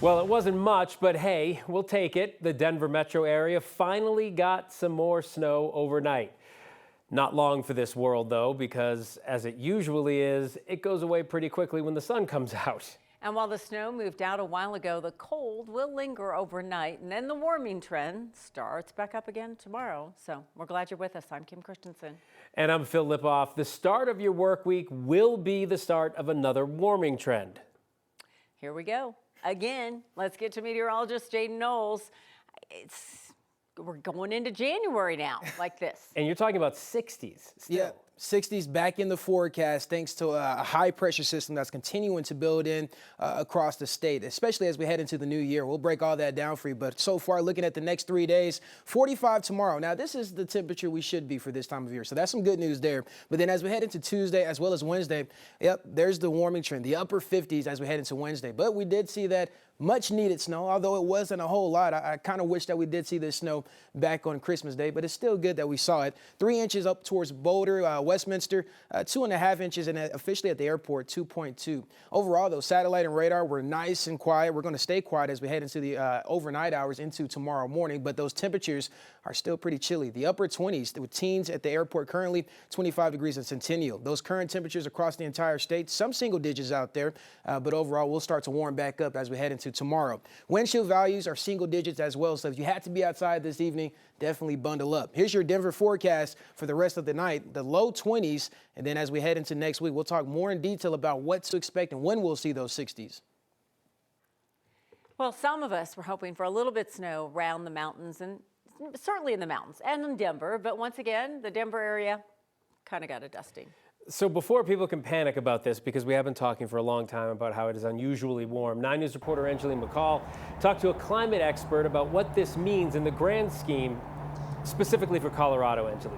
Well, it wasn't much, but hey, we'll take it. The Denver metro area finally got some more snow overnight. Not long for this world, though, because as it usually is, it goes away pretty quickly when the sun comes out. And while the snow moved out a while ago, the cold will linger overnight, and then the warming trend starts back up again tomorrow. So we're glad you're with us. I'm Kim Christensen. And I'm Phil Lipoff. The start of your work week will be the start of another warming trend. Here we go. Again, let's get to meteorologist Jaden Knowles. We're going into January now, like this. And you're talking about 60s still. Yeah, 60s back in the forecast thanks to a high pressure system that's continuing to build in across the state, especially as we head into the new year. We'll break all that down for you. But so far, looking at the next 3 days, 45 tomorrow. Now, this is the temperature we should be for this time of year. So that's some good news there. But then as we head into Tuesday as well as Wednesday, yep, there's the warming trend, the upper 50s as we head into Wednesday. But we did see that much needed snow, although it wasn't a whole lot. I kind of wish that we did see this snow back on Christmas Day, but it's still good that we saw it. 3 inches up towards Boulder, Westminster, 2.5 inches, and officially at the airport, 2.2. Overall, though, satellite and radar were nice and quiet. We're going to stay quiet as we head into the overnight hours into tomorrow morning, but those temperatures are still pretty chilly. The upper 20s with teens at the airport currently 25 degrees in Centennial. Those current temperatures across the entire state, some single digits out there, but overall, we'll start to warm back up as we head into tomorrow. Wind chill values are single digits as well, so if you had to be outside this evening, definitely bundle up. Here's your Denver forecast for the rest of the night, the low 20s, and then as we head into next week, we'll talk more in detail about what to expect and when we'll see those 60s. Well, some of us were hoping for a little bit of snow around the mountains, and certainly in the mountains and in Denver, but once again, the Denver area kind of got a dusting. So before people can panic about this, because we have been talking for a long time about how it is unusually warm, 9 News reporter Angeline McCall talked to a climate expert about what this means in the grand scheme, specifically for Colorado, Angeline.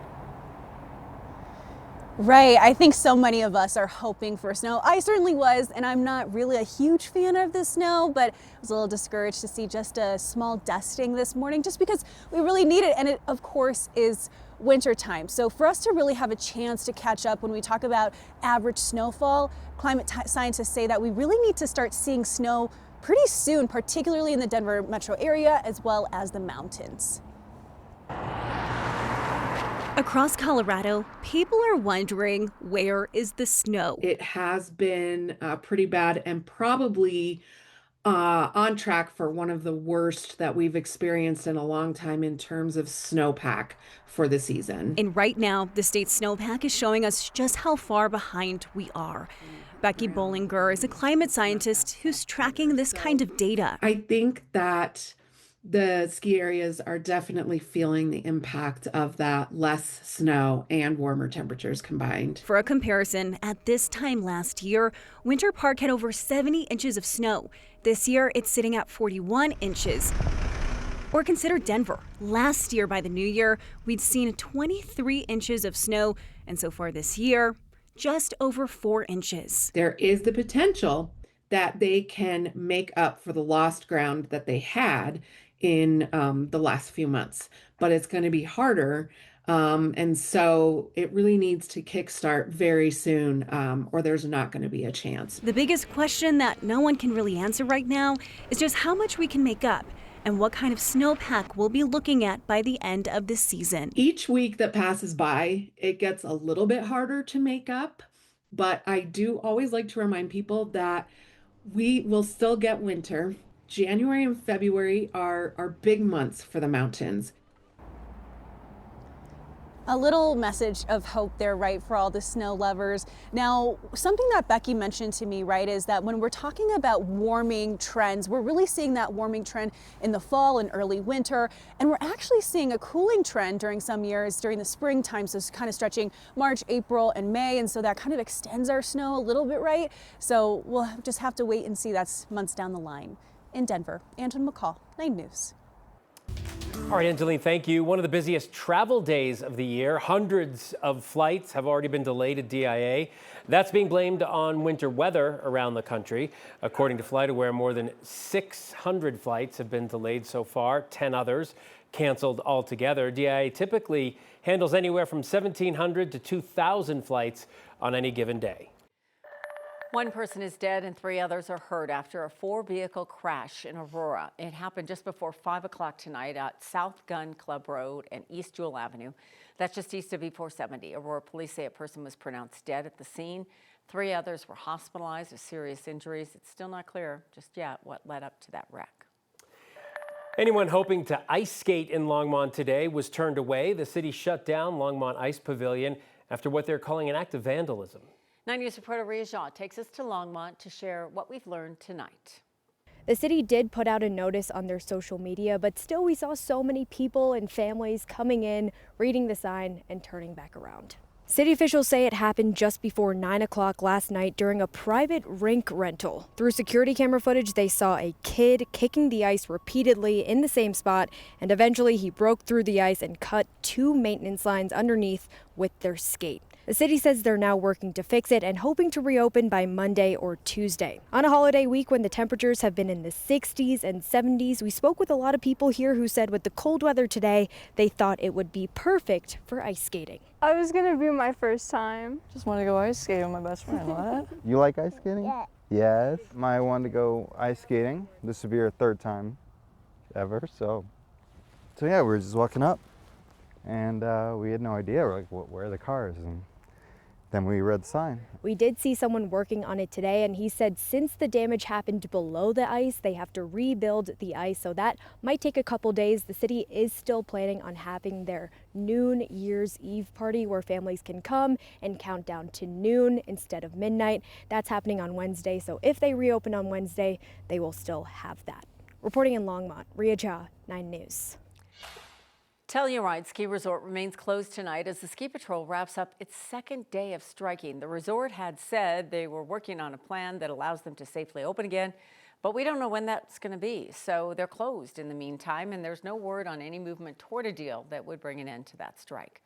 Right, I think so many of us are hoping for snow. I certainly was, and I'm not really a huge fan of the snow, but I was a little discouraged to see just a small dusting this morning just because we really need it, and it of course is winter time. So for us to really have a chance to catch up when we talk about average snowfall, climate scientists say that we really need to start seeing snow pretty soon, particularly in the Denver metro area as well as the mountains. Across Colorado, people are wondering, where is the snow? It has been pretty bad and probably on track for one of the worst that we've experienced in a long time in terms of snowpack for the season. And right now, the state's snowpack is showing us just how far behind we are. Becky Bollinger is a climate scientist who's tracking this kind of data. I think that the ski areas are definitely feeling the impact of that less snow and warmer temperatures combined. For a comparison, at this time last year, Winter Park had over 70 inches of snow. This year, it's sitting at 41 inches. Or consider Denver. Last year, by the new year, we'd seen 23 inches of snow, and so far this year, just over 4 inches. There is the potential that they can make up for the lost ground that they had in the last few months, but it's going to be harder. And so it really needs to kickstart very soon, or there's not going to be a chance. The biggest question that no one can really answer right now is just how much we can make up and what kind of snowpack we'll be looking at by the end of the season. Each week that passes by, it gets a little bit harder to make up, but I do always like to remind people that we will still get winter. January and February are big months for the mountains. A little message of hope there, right, for all the snow lovers. Now, something that Becky mentioned to me, right, is that when we're talking about warming trends, we're really seeing that warming trend in the fall and early winter, and we're actually seeing a cooling trend during some years during the springtime, so it's kind of stretching March, April, and May, and so that kind of extends our snow a little bit, right? So we'll just have to wait and see. That's months down the line. In Denver, Angeline McCall, 9 News. All right, Angeline, thank you. One of the busiest travel days of the year. Hundreds of flights have already been delayed at DIA. That's being blamed on winter weather around the country. According to FlightAware, more than 600 flights have been delayed so far, 10 others canceled altogether. DIA typically handles anywhere from 1,700 to 2,000 flights on any given day. One person is dead and 3 others are hurt after a 4-vehicle crash in Aurora. It happened just before 5 o'clock tonight at South Gun Club Road and East Jewel Avenue. That's just east of E470. Aurora police say a person was pronounced dead at the scene. 3 others were hospitalized with serious injuries. It's still not clear just yet what led up to that wreck. Anyone hoping to ice skate in Longmont today was turned away. The city shut down Longmont Ice Pavilion after what they're calling an act of vandalism. 9 News reporter Ria Shaw takes us to Longmont to share what we've learned tonight. The city did put out a notice on their social media, but still we saw so many people and families coming in, reading the sign, and turning back around. City officials say it happened just before 9 o'clock last night during a private rink rental. Through security camera footage, they saw a kid kicking the ice repeatedly in the same spot, and eventually he broke through the ice and cut 2 maintenance lines underneath with their skate. The city says they're now working to fix it and hoping to reopen by Monday or Tuesday. On a holiday week when the temperatures have been in the 60s and 70s, we spoke with a lot of people here who said with the cold weather today, they thought it would be perfect for ice skating. I was gonna be my first time. Just want to go ice skating with my best friend. What? You like ice skating? Yeah. Yes. I wanted to go ice skating. This would be our 3rd time ever. So yeah, we were just walking up, and we had no idea. We're like, where are the cars? And then we read the sign. We did see someone working on it today, and he said since the damage happened below the ice, they have to rebuild the ice, so that might take a couple days. The city is still planning on having their noon Year's Eve party where families can come and count down to noon instead of midnight. That's happening on Wednesday, so if they reopen on Wednesday, they will still have that. Reporting in Longmont, Ria Jha, 9 News. Telluride Ski Resort remains closed tonight as the Ski Patrol wraps up its 2nd day of striking. The resort had said they were working on a plan that allows them to safely open again, but we don't know when that's going to be. So they're closed in the meantime, and there's no word on any movement toward a deal that would bring an end to that strike.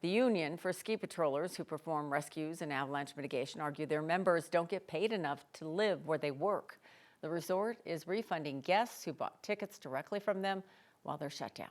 The Union for Ski Patrollers who perform rescues and avalanche mitigation argue their members don't get paid enough to live where they work. The resort is refunding guests who bought tickets directly from them while they're shut down.